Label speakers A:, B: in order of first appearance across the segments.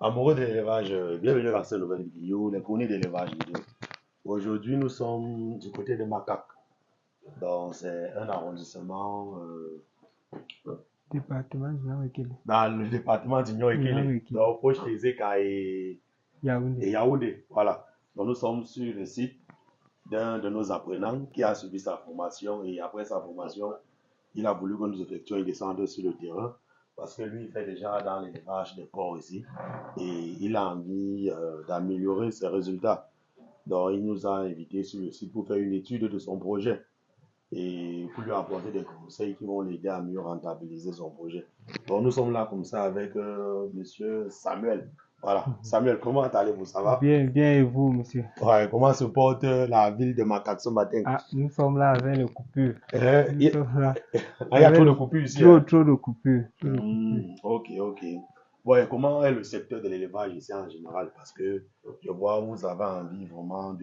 A: Amoureux de l'élevage, bienvenue dans cette nouvelle vidéo, les chroniques d'élevage vidéo. Aujourd'hui, nous sommes du côté de Macac. Donc, c'est un arrondissement
B: Département du Nord-Ekele.
A: dans le département d'Union-Ekele.
B: Nord-Ekele.
A: Donc, proche de Zeka et
B: Yaoundé.
A: Yaoundé. Voilà. Donc, nous sommes sur le site d'un de nos apprenants qui a suivi sa formation. Et après sa formation, il a voulu que nous effectuions une descente sur le terrain. Parce que lui, il fait déjà dans l'élevage des porcs ici. Et il a envie d'améliorer ses résultats. Donc, il nous a invités sur le site pour faire une étude de son projet et pour lui apporter des conseils qui vont l'aider à mieux rentabiliser son projet. Donc, nous sommes là comme ça avec monsieur Samuel. Voilà. Samuel, comment allez-vous? Ça va?
B: Bien, bien, et vous, monsieur?
A: Ouais, comment se porte la ville de Macac ce matin?
B: Ah, nous sommes là avec les coupures.
A: Il
B: Nous sommes là.
A: y a trop de coupures ici.
B: Trop de coupures.
A: Ok, ok. Ouais, comment est le secteur de l'élevage ici en général? Parce que je vois vous avez envie vraiment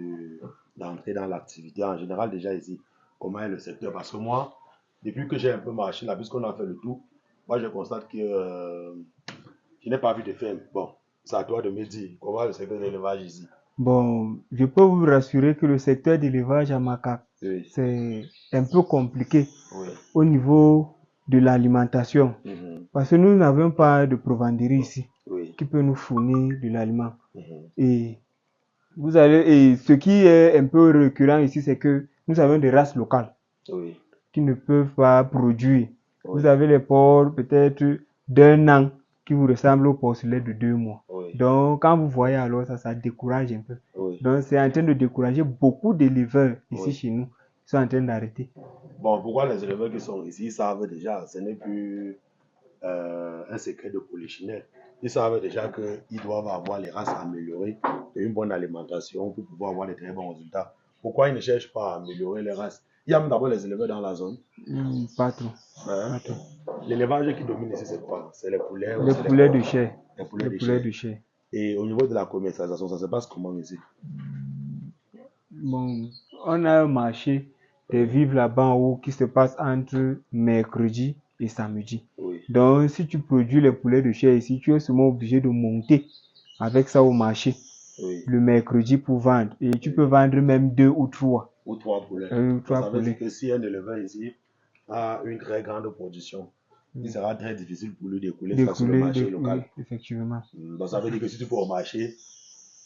A: d'entrer dans l'activité en général déjà ici. Comment est le secteur? Parce que moi, depuis que j'ai un peu marché là, puisqu'on a fait le tour, moi je constate que je n'ai pas vu de ferme. Bon, c'est à toi de me dire comment est le secteur de l'élevage ici.
B: Bon, je peux vous rassurer que le secteur d'élevage à Macac,
A: Oui,
B: c'est un peu compliqué
A: oui.
B: au niveau de l'alimentation.
A: Mhm,
B: Parce que nous n'avons pas de provenderie ici
A: oui.
B: qui peut nous fournir de l'aliment.
A: Mhm,
B: Et et ce qui est un peu récurrent ici, c'est que nous avons des races locales
A: oui,
B: qui ne peuvent pas produire.
A: oui,
B: Vous avez les porcs peut-être d'un an qui vous ressemblent aux porcelets de 2 mois.
A: oui,
B: Donc, quand vous voyez alors ça décourage un peu.
A: oui.
B: Donc, c'est en train de décourager beaucoup d'éleveurs ici
A: Oui.
B: chez nous. Ils sont en train d'arrêter.
A: Bon, pourquoi les éleveurs qui sont ici, ils savent déjà, ce n'est plus un secret de polichinelle. Ils savent déjà qu'ils doivent avoir les races améliorées et une bonne alimentation pour pouvoir avoir de très bons résultats. Pourquoi ils ne cherchent pas à améliorer les races? Il y a même d'abord les éleveurs dans la zone.
B: Pas trop.
A: Hein?
B: Pas trop.
A: L'élevage qui domine ici, c'est quoi? C'est les poulets ou
B: Les
A: c'est
B: poulets
A: les
B: de
A: porcs?
B: chair.
A: Les poulets
B: Les
A: de
B: poulets
A: chair.
B: de chair.
A: Et au niveau de la commercialisation, ça se passe comment ici?
B: Bon, on a un marché des vivres là-bas en haut qui se passe entre mercredi et samedi.
A: Oui,
B: Donc, si tu produis les poulets de chair ici, tu es seulement obligé de monter avec ça au marché
A: oui.
B: le mercredi pour vendre. Et tu
A: Oui.
B: peux vendre même 2 ou 3.
A: Ou 3 poulets.
B: Donc,
A: Donc,
B: 3
A: ça veut dire
B: poulets.
A: que si un éleveur ici a une très grande production, il sera très difficile pour lui d'écouler ça sur le marché
B: Oui,
A: local.
B: effectivement.
A: Donc, ça veut dire que si tu peux au marché,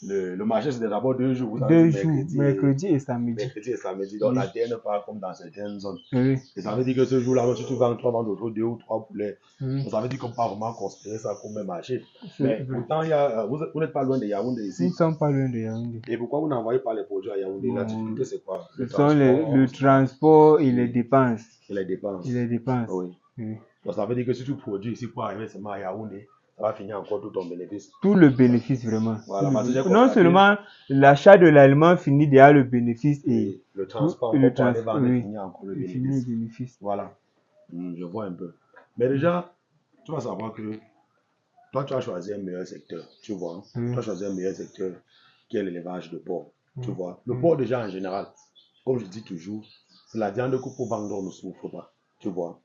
A: le marché c'est d'abord 2 jours. Vous avez
B: 2
A: dit
B: jours, mercredi et samedi.
A: mercredi et samedi. Donc,
B: Oui.
A: la terre n'est pas comme dans certaines zones.
B: Oui.
A: Et ça veut dire que ce jour-là, si tu vends 2 ou 3 poulets,
B: Oui.
A: donc ça veut dire qu'on ne peut pas vraiment considérer ça comme un marché.
B: C'est
A: Mais
B: vrai.
A: pourtant, vous n'êtes pas loin de Yaoundé
B: Nous
A: ici.
B: ne sommes pas loin de Yaoundé.
A: Et pourquoi vous n'envoyez pas les produits à Yaoundé? La difficulté, c'est quoi?
B: Ce sont le transport et les dépenses.
A: Et les dépenses.
B: Et les dépenses.
A: Oui.
B: Oui.
A: Donc ça veut dire que si tu produis ici pour arriver seulement à Yaoundé, ça va finir encore tout ton bénéfice.
B: Tout le bénéfice vraiment.
A: Voilà,
B: Tout le
A: parce que j'ai
B: bénéfice. Non
A: constaté
B: seulement l'achat de l'aliment finit déjà le bénéfice et
A: le transport
B: et le
A: encore pour aller
B: transport,
A: vendre
B: oui,
A: finit encore le
B: il finit le
A: bénéfice.
B: bénéfice.
A: Voilà. Je vois un peu. Mais déjà, tu vas savoir que toi, tu as choisi un meilleur secteur, tu vois. Tu as choisi un meilleur secteur qui est l'élevage de porc, tu vois. Le porc déjà en général, comme je dis toujours, c'est la viande que pour vendre on ne souffre pas, tu vois.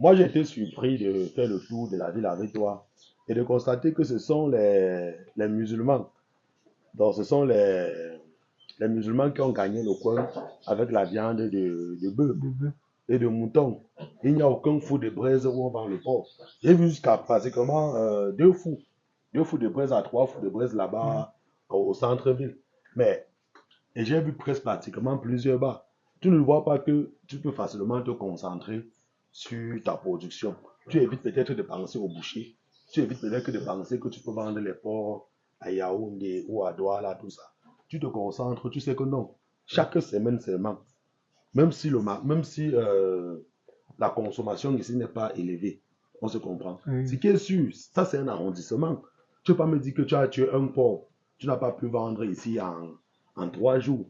A: Moi, j'ai été surpris de faire le tour de la ville avec toi et de constater que ce sont les musulmans. Donc, ce sont les musulmans qui ont gagné le coin avec la viande de bœuf et de mouton. Il n'y a aucun four de braise où on vend le porc. J'ai vu jusqu'à pratiquement 2 fours. 2 fours de braise à 3 fours de braise là-bas au centre-ville. Et j'ai vu presque pratiquement plusieurs bars. Tu ne vois pas que tu peux facilement te concentrer sur ta production. Tu évites peut-être de penser au boucher. Tu évites peut-être de penser que tu peux vendre les porcs à Yaoundé ou à Douala, tout ça. Tu te concentres, tu sais que non. Chaque semaine seulement, même si la consommation ici n'est pas élevée, on se comprend. Ce qui est sûr, ça c'est un arrondissement. Tu ne peux pas me dire que tu as tué un porc, tu n'as pas pu vendre ici en 3 jours.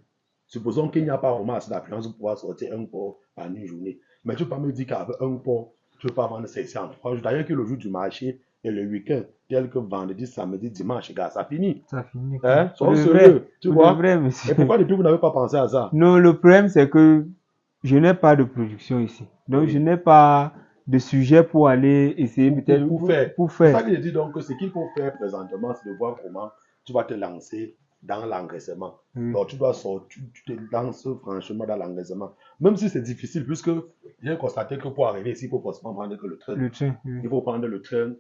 A: Supposons qu'il n'y a pas vraiment assez d'affluence pour pouvoir sortir un porc en une journée. Mais tu ne peux pas me dire qu'avec un porc, tu ne peux pas vendre ceci en 3 jours. D'ailleurs que le jour du marché et le week-end, tel que vendredi, samedi, dimanche, gars, ça finit.
B: Ça finit.
A: Hein? Sois sérieux, tu vois.
B: Monsieur.
A: Et pourquoi depuis vous n'avez pas pensé à ça?
B: Non, le problème c'est que je n'ai pas de production ici. Donc je n'ai pas de sujets pour aller essayer peut-être
A: pour faire. C'est ça que je dis donc que ce qu'il faut faire présentement, c'est de voir comment tu vas te lancer dans l'engraissement. Donc tu dois sortir, tu te lances franchement dans l'engraissement. Même si c'est difficile, puisque j'ai constaté que pour arriver ici, il faut forcément prendre que le train. Il faut prendre le train.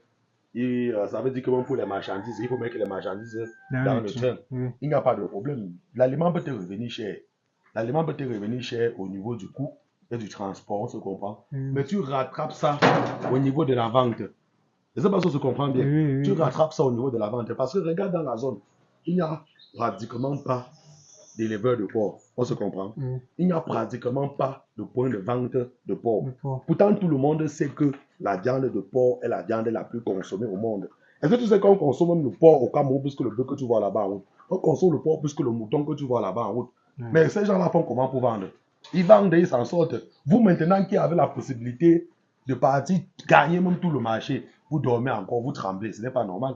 A: Et ça veut dire que même pour les marchandises, il faut mettre les marchandises dans le train. Il n'y a pas de problème. L'aliment peut te revenir cher. L'aliment peut te revenir cher au niveau du coût et du transport, on se comprend. Mais tu rattrapes ça au niveau de la vente. Je ne sais pas si on se comprend bien. Tu rattrapes ça au niveau de la vente. Parce que regarde dans la zone, il n'y a pratiquement pas d'éleveurs de porc. On se comprend. Il n'y a pratiquement pas de point de vente de porc. Pourtant, tout le monde sait que la viande de porc est la viande la plus consommée au monde. Est-ce que tu sais qu'on consomme même le porc au Cameroun plus que le bœuf que tu vois là-bas en route? On consomme le porc plus que le mouton que tu vois là-bas en route. Mais ces gens-là font comment pour vendre? Ils vendent et ils s'en sortent. Vous, maintenant, qui avez la possibilité de partir gagner même tout le marché, vous dormez encore, vous tremblez. Ce n'est pas normal.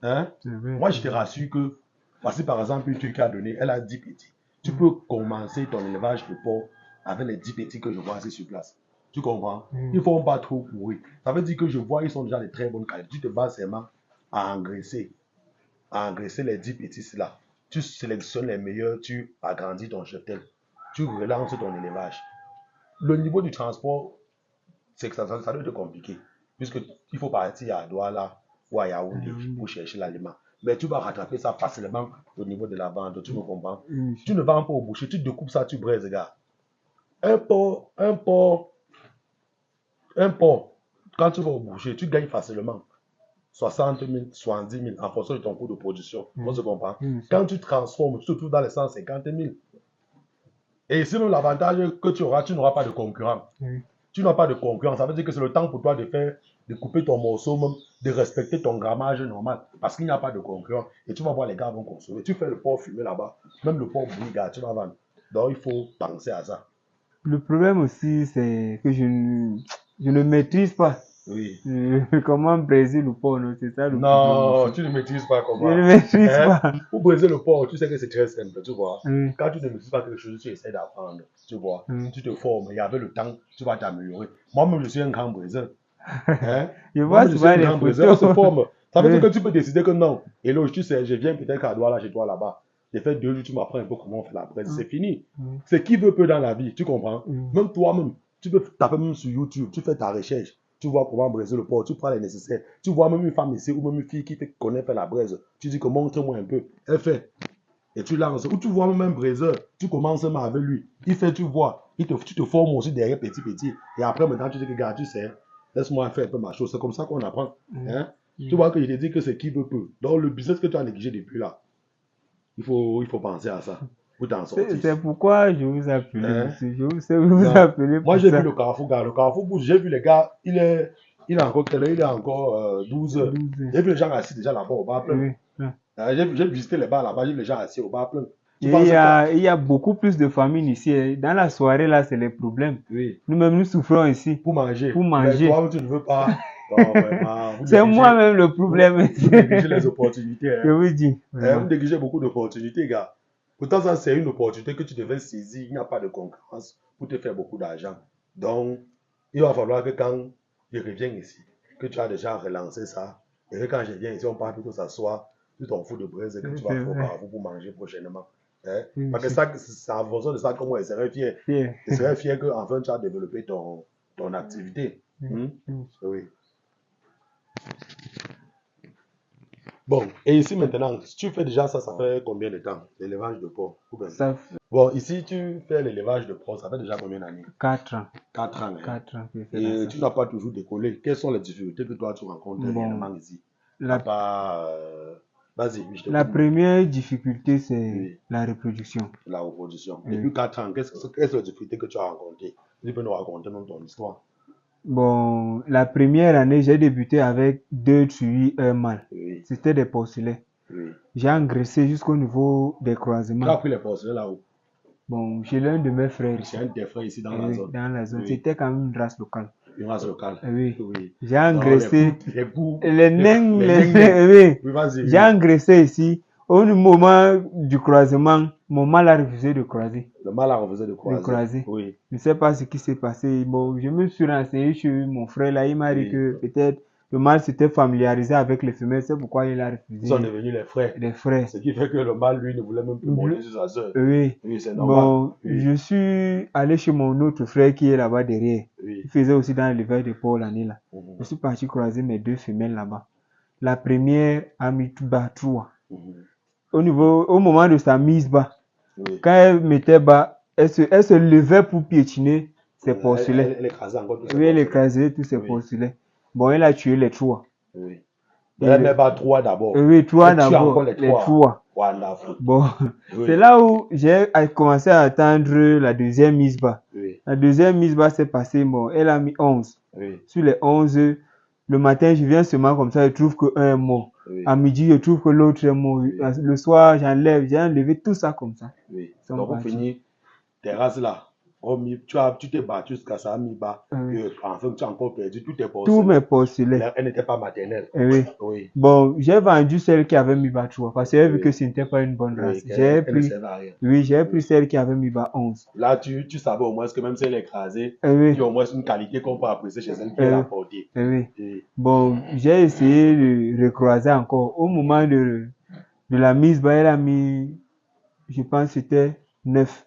A: Hein? Moi, je te rassure que, voici par exemple une truc qui a donné, elle a 10 petits. Tu peux commencer ton élevage de porc avec les 10 petits que je vois ici sur place. Tu comprends? Ils ne font pas trop courir. Ça veut dire que je vois, ils sont déjà de très bonne qualité. Tu te bases seulement à engraisser les 10 petits là. Tu sélectionnes les meilleurs, tu agrandis ton cheptel. Tu relances ton élevage. Le niveau du transport, c'est que ça doit être compliqué. Puisqu'il faut partir à Douala ou à Yaoundé pour chercher l'aliment. Mais tu vas rattraper ça facilement au niveau de la vente. Tu me comprends? Tu ne vends pas au boucher, tu découpes ça, tu braises, gars. Un porc, quand tu vas au boucher, tu gagnes facilement 60 000, 70 000 en fonction de ton coût de production. On se comprend? Quand tu transformes, tu te trouves dans les 150 000. Et sinon, l'avantage que tu auras, tu n'auras pas de concurrent. Tu n'as pas de concurrence. Ça veut dire que c'est le temps pour toi de couper ton morceau, même de respecter ton grammage normal. Parce qu'il n'y a pas de concurrent. Et tu vas voir les gars vont consommer. Tu fais le porc fumé là-bas. Même le porc bouilli, gars, tu vas vendre. Donc, il faut penser à ça.
B: Le problème aussi, c'est que je ne maîtrise pas. Comment braiser le porc, non? C'est ça le
A: problème. Non, tu ne maîtrises pas comment.
B: Je ne maîtrise pas.
A: Pour braiser le porc, tu sais que c'est très simple, tu vois. Quand tu ne maîtrises pas quelque chose, tu essaies d'apprendre, tu vois. Tu te formes et avec le temps, tu vas t'améliorer. Moi-même, je suis un grand braiseur.
B: Je vois souvent les photos.
A: On se forme. Ça veut dire que tu peux décider que non. Et là, tu sais, je viens peut-être à Douala, chez toi là-bas. J'ai fait 2 jours, tu m'apprends un peu comment on fait la braise. C'est fini. C'est qui veut peu dans la vie, tu comprends? Même toi-même, tu peux taper même sur YouTube, tu fais ta recherche. Tu vois comment braiser le porc, tu prends les nécessaires. Tu vois même une femme ici ou même une fille qui connaît faire la braise. Tu dis que montre-moi un peu. Elle fait. Et tu lances. Ou tu vois même un braiseur, tu commences même avec lui. Il fait, tu vois. Tu te formes aussi derrière petit. Et après, maintenant, tu dis que, gars, tu sais, laisse-moi faire un peu ma chose. C'est comme ça qu'on apprend. Tu vois que je te dis que c'est qui veut peu. Donc, le business que tu as négligé depuis là, il faut penser à ça. Pour t'en sortir.
B: C'est pourquoi je vous appelle. Je vous appelle.
A: Moi, j'ai vu le Carrefour, gars. Le Carrefour, j'ai vu les gars, il est encore 12 heures. J'ai vu les gens assis déjà là-bas au bar plein. J'ai visité les bars là-bas, j'ai vu les gens assis au bar plein.
B: Il y a beaucoup plus de familles ici. Dans la soirée, là, c'est les problèmes. Nous-mêmes, nous souffrons ici.
A: Pour manger.
B: Mais
A: toi, tu ne veux pas.
B: C'est moi-même le problème.
A: Vous négligez les opportunités.
B: Je vous dis.
A: Vous négligez beaucoup d'opportunités, gars. Pourtant, ça, c'est une opportunité que tu devais saisir. Il n'y a pas de concurrence pour te faire beaucoup d'argent. Donc, il va falloir que quand je reviens ici, que tu as déjà relancé ça, et que quand je viens ici, on part plutôt s'asseoir sur ton four de braise et que tu vas faire au Carrefour pour manger prochainement. Parce que ça, c'est en fonction de ça que moi, je serais fier. Je serais fier qu'enfin, tu as développé ton activité. Oui. Bon, et ici maintenant, si tu fais déjà ça, ça fait combien de temps, l'élevage de porc? Bon, ici, tu fais l'élevage de porc, ça fait déjà combien d'années?
B: 4 ans.
A: 4 ans.
B: 4 ans.
A: Et tu n'as pas toujours décollé. Quelles sont les difficultés que toi, tu rencontres réellement ici? Vas-y, je te
B: La première difficulté, c'est la reproduction.
A: La reproduction. Depuis 4 ans, quelles sont les difficultés que tu as rencontrées? Tu peux nous raconter même ton histoire.
B: Bon, la première année, j'ai débuté avec 2 truies, un mâle. C'était des porcelets. J'ai engraissé jusqu'au niveau des croisements.
A: Tu as pris les porcelets là-haut?
B: Bon, chez l'un de mes frères.
A: C'est un de tes frères ici dans la zone?
B: Dans la zone. C'était quand même une race locale.
A: Une race locale?
B: Oui. J'ai engraissé les nains.
A: Oui, vas-y.
B: J'ai engraissé ici. Au moment du croisement, mon mal a refusé de croiser.
A: Le mal a refusé de
B: croiser.
A: Oui.
B: Je ne sais pas ce qui s'est passé. Bon, je me suis renseigné chez mon frère là. Il m'a dit que peut-être le mâle s'était familiarisé avec les femelles. C'est pourquoi il a refusé.
A: Ils sont devenus les frères.
B: Les frères.
A: Ce qui fait que le mâle, lui, ne voulait même plus monter sur sa soeur.
B: Oui.
A: Oui, c'est normal.
B: Bon, je suis allé chez mon autre frère qui est là-bas derrière.
A: Oui.
B: Il faisait aussi dans l'élevage de Paul l'année là. Je suis parti croiser mes 2 femelles là-bas. La première a mis bas 3. Au moment de sa mise bas, quand elle mettait bas, elle se levait pour piétiner ses porcelets.
A: Elle écrasait encore tous ses
B: porcelets. Oui, elle écrasait tous ses porcelets. Bon, elle a tué les 3.
A: Oui. Elle met pas 3 d'abord.
B: Oui, 3 d'abord. Les 3. Bon, c'est là où j'ai commencé à attendre la deuxième mise bas. La deuxième mise bas s'est passée, bon, elle a mis 11. Sur les 11, le matin, je viens seulement comme ça, je trouve qu'un est mort. À midi, je trouve que l'autre est mort. Le soir, j'ai enlevé tout ça comme ça.
A: Donc, on finit, tes races là. Tu t'es battu jusqu'à ça, mis bas. Enfin, tu as encore perdu tous tes porcelets.
B: Tous mes porcelets.
A: Elle n'était pas maternelle.
B: Oui. Bon, j'ai vendu celle qui avait mis bas 3 parce que j'ai vu que ce n'était pas une bonne race. J'ai pris celle qui avait mis bas 11.
A: Là, tu savais au moins que même si elle est écrasée, il y a au moins une qualité qu'on peut apprécier chez elle qui est apportée.
B: Bon, j'ai essayé de recroiser encore. Au moment de la mise bas, elle a mis, je pense que c'était 9.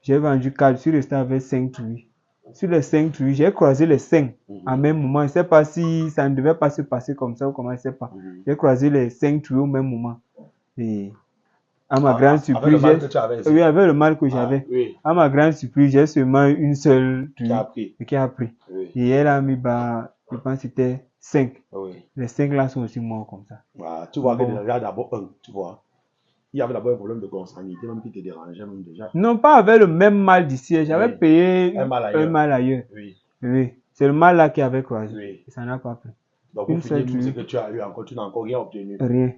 B: J'ai vendu 4, je suis resté avec 5 truies. Sur les 5 truies, j'ai croisé les 5 en même moment. Je ne sais pas si ça ne devait pas se passer comme ça ou comment, je ne sais pas. J'ai croisé les 5 truies au même moment. Et à ma grande surprise, avec le mal que j'avais. À ma grande surprise, j'ai seulement une seule truie qui a pris. Et elle a mis, je pense que c'était 5. Les 5 là sont aussi morts comme ça.
A: Tu vois que déjà d'abord, tu vois. Il y avait d'abord un problème de consanguinité, même qui te dérangeait même déjà.
B: Non, pas avec le même mal d'ici. J'avais payé un mal ailleurs. Oui. C'est le mal là qui avait croisé. Ça n'a pas pris.
A: Donc, pour finir, tout ce que tu as eu encore, tu n'as encore rien obtenu.
B: Rien.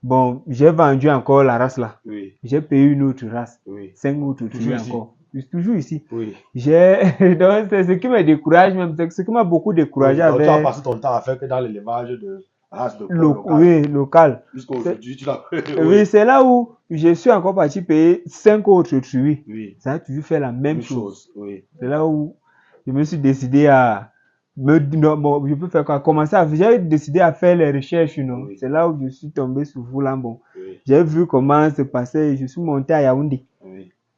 B: Bon, j'ai vendu encore la race là. J'ai payé une autre race. 5 autres truies encore. Je suis toujours ici. Donc, c'est ce qui me décourage même. C'est ce qui m'a beaucoup découragé avec.
A: Tu as passé ton temps à faire que dans l'élevage de race de porc local.
B: Oui, local.
A: Jusqu'aujourd'hui, tu l'as fait.
B: Oui, c'est là où je suis encore parti payer 5 autres truies. Ça a toujours fait la même chose. C'est là où je me suis décidé à je peux faire quoi? J'ai décidé à faire les recherches, C'est là où je suis tombé sur vous là. Bon, j'ai vu comment se passait. Je suis monté à Yaoundé.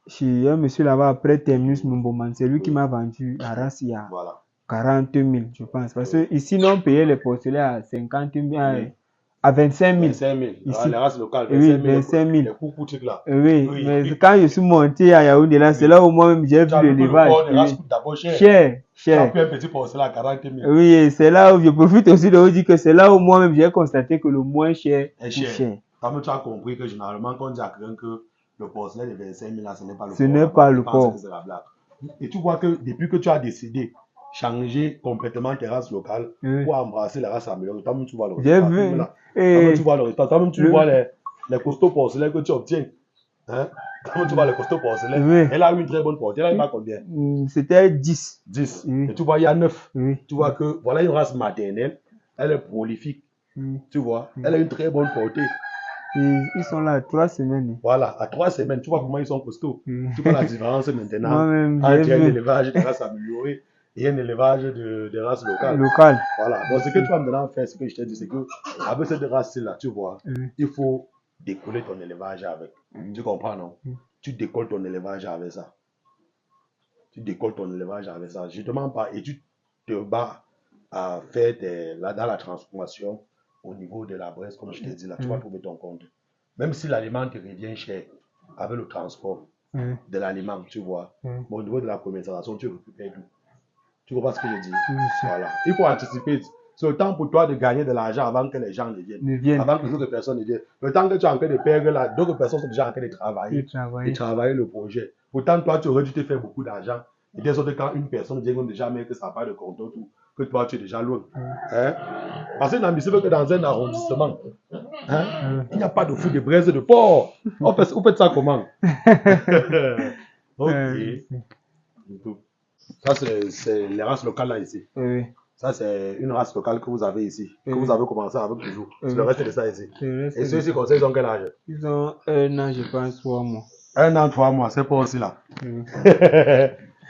B: Chez un monsieur là-bas après Terminus Mumboman. C'est lui qui m'a vendu la race il y a 40 000, je pense. Parce que ici, nous, on payait les porcelets à 50 000, à 25 000.
A: 25 000. Ici, les races locales,
B: 25 000.
A: Les coucous, trucs là.
B: Mais quand je suis monté à Yaoundé, là, c'est là où moi-même j'ai vu l'élevage. Cher.
A: Tu as pris un petit porcelet à 40 000.
B: Oui, c'est là où je profite aussi de vous dire que c'est là où moi-même j'ai constaté que le moins cher est cher.
A: Quand tu as compris que généralement, quand on dit à quelqu'un que le porcelet de 25 000 là, ce n'est pas le porc.
B: Ce n'est pas le porc.
A: Et tu vois que depuis que tu as décidé changer complètement tes races locales pour embrasser les races améliorées, toi-même tu vois le résultat.
B: J'ai vu.
A: Toi-même tu vois le résultat. Toi-même tu vois les costauds porcelets que tu obtiens. Toi-même tu vois les costauds porcelets. Elle a eu une très bonne portée. Elle a eu pas combien?
B: C'était 10.
A: 10. Et tu vois, il y a 9. Tu vois que voilà une race maternelle. Elle est prolifique. Tu vois, elle a une très bonne portée.
B: Ils sont là à 3 semaines.
A: Voilà, à 3 semaines, tu vois comment ils sont costauds. Tu vois la différence maintenant entre un élevage de races améliorées et un élevage de races locales. Voilà, donc ce que tu vas maintenant faire, ce que je t'ai dit, c'est que avec cette race-là, tu vois, il faut décoller ton élevage avec. Tu comprends, non? Tu décolles ton élevage avec ça. Je te mens pas et tu te bats à faire dans la transformation. Au niveau de la Bresse, comme je t'ai dit, là, tu vas trouver ton compte. Même si l'aliment te revient cher avec le transport de l'aliment, tu vois, mais au niveau de la commercialisation, tu récupères tout. Tu comprends ce que je dis? Voilà. Il faut anticiper. C'est le temps pour toi de gagner de l'argent avant que les gens ne viennent. Avant que d'autres personnes ne viennent. Le temps que tu es en train de perdre là, d'autres personnes sont déjà en train de travailler. De travailler le projet. Pourtant, toi, tu aurais dû te faire beaucoup d'argent. Et dès que quand une personne vient déjà, mais que ça n'a pas de compte, tout, que toi, tu es déjà loin. Parce que c'est que dans un arrondissement, il n'y a pas de fou de braise de porc. Vous faites ça comment? Ok. Ça, c'est les races locales là ici. Ça, c'est une race locale que vous avez ici, que vous avez commencé avec toujours. C'est le reste de ça ici. Et ceux-ci, comme ça, ils ont quel âge?
B: Ils ont 1 an, je pense, 3 mois.
A: 1 an, 3 mois, c'est pas aussi là.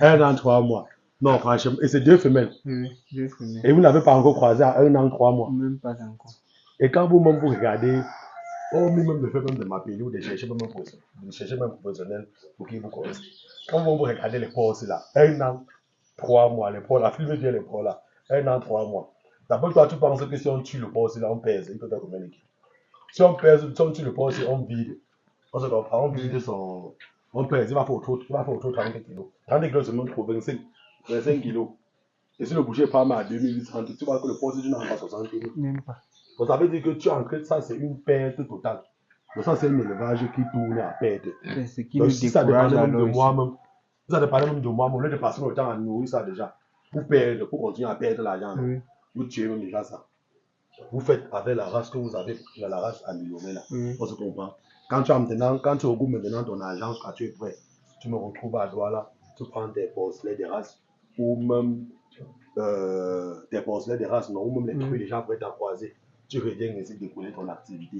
A: 1 an, 3 mois. Non, franchement, et c'est 2 femelles.
B: Oui, 2 femelles.
A: Et vous n'avez pas encore croisé à 1 an, 3 mois.
B: Même pas encore.
A: Et quand vous-même vous regardez, même le fait même de m'appeler ou de chercher même professionnel pour qu'ils vous connaissent. Quand vous regardez les porcs aussi là, 1 an, 3 mois, les porcs là, filmez bien les porcs là, 1 an, 3 mois. D'abord, toi, tu penses que si on tue le porc aussi là, on pèse, il peut faire combien de kilos? Si on pèse, si on tue le porc aussi, on vide. On se comprend, on vide son. On pèse, il va faire autour 30 kilos. 30 kilos, c'est même trop 25 kilos. Et si le boucher prend à 2800, tu vois que le porc, si tu n'as pas 60 kilos.
B: Même pas.
A: Donc ça veut dire que tu es en train de ça, c'est une perte totale. Donc ça, c'est un élevage qui tourne à perte.
B: C'est ce qui
A: Donc
B: nous
A: si ça
B: décourage
A: dépendait même de
B: alors
A: moi-même, ça dépendait même de moi-même, au lieu de passer le temps à nourrir ça déjà, pour perdre, pour continuer à perdre l'argent,
B: oui.
A: vous tuez même déjà ça. Vous faites avec la race que vous avez, la race améliorée là.
B: Oui.
A: On se comprend. Quand tu regroupes maintenant ton agence, quand tu es prêt, tu me retrouves à Douala, tu prends tes porcelets des races, ou même tes porcelets des races, non, ou même les trucs déjà prêts à croiser. Tu reviens ici décoller ton activité.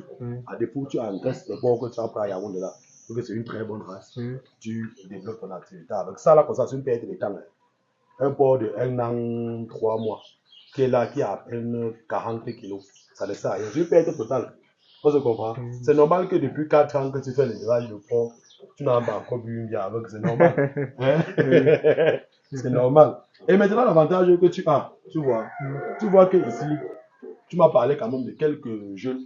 A: À défaut, tu engraisses les porcs que tu as pris à Yaoundé là, parce que c'est une très bonne race. Tu développes ton activité. Avec ça, là, comme ça, c'est une perte de temps. Hein. Un porc de 1 an, 3 mois, qui est là, qui a à peine 40 kilos, ça ne sert à rien. C'est une perte totale. On se comprend. C'est normal que depuis 4 ans que tu fais l'élevage de porc, tu n'as pas encore bu une bière avec, c'est normal. Hein? C'est normal. Et maintenant, l'avantage que tu as, tu vois que ici, tu m'as parlé quand même de quelques jeunes,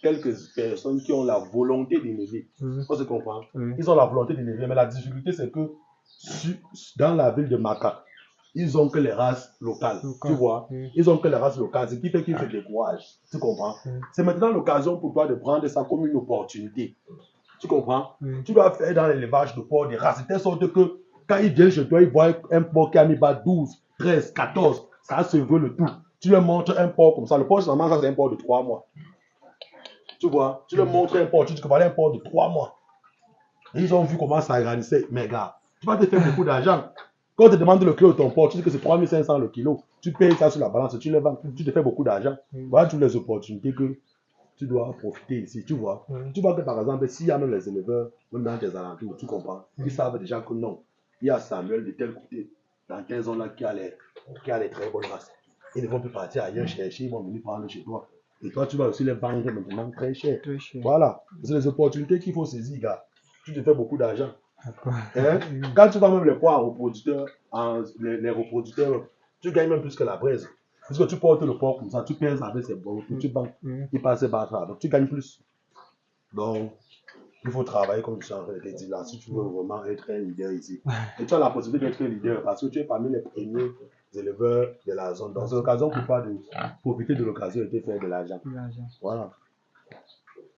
A: quelques personnes qui ont la volonté d'élever. On se comprend. Ils ont la volonté d'élever, mais la difficulté, c'est que dans la ville de Maca, ils ont que les races locales. Tu vois, ils ont que les races locales, ce qui fait qu'ils se découragent. Tu comprends? C'est maintenant l'occasion pour toi de prendre ça comme une opportunité. Tu comprends? Tu dois faire dans l'élevage de porcs des races, de telle sorte que quand ils viennent chez toi, ils voient un porc qui a mis bas 12, 13, 14, ça se veut le tout. Tu leur montres un porc comme ça. Le porc, c'est un porc de 3 mois. Tu vois, tu leur montres un porc, tu dis que voilà un porc de 3 mois. Et ils ont vu comment ça agrandissait. Mais gars, tu vas te faire beaucoup d'argent. Quand on te demande le kilo de ton porc, tu dis que c'est 3500 le kilo. Tu payes ça sur la balance, tu le vends, tu te fais beaucoup d'argent. Voilà toutes les opportunités que tu dois profiter ici, tu vois. Tu vois que par exemple, s'il y a même les éleveurs, même dans tes alentours, tu comprends, ils savent déjà que non, il y a Samuel de tel côté, dans telle zone-là, qui a les très bonnes races. Ils ne vont plus partir ailleurs chercher, ils vont venir prendre chez toi. Et toi, tu vas aussi les vendre maintenant très cher. Voilà. C'est les opportunités qu'il faut saisir, gars. Tu te fais beaucoup d'argent. Hein? Quand tu vas même les poids les reproducteurs, tu gagnes même plus que la braise. Parce que tu portes le porc comme ça, tu pèses avec ses bons, tu banques, il passe par ça, donc tu gagnes plus. Donc, il faut travailler comme tu es en train de te dire là, si tu veux vraiment être un leader ici. Et tu as la possibilité d'être un leader parce que tu es parmi les premiers éleveurs de la zone. Donc, c'est l'occasion pour toi de profiter de l'occasion et de faire de l'argent. Voilà.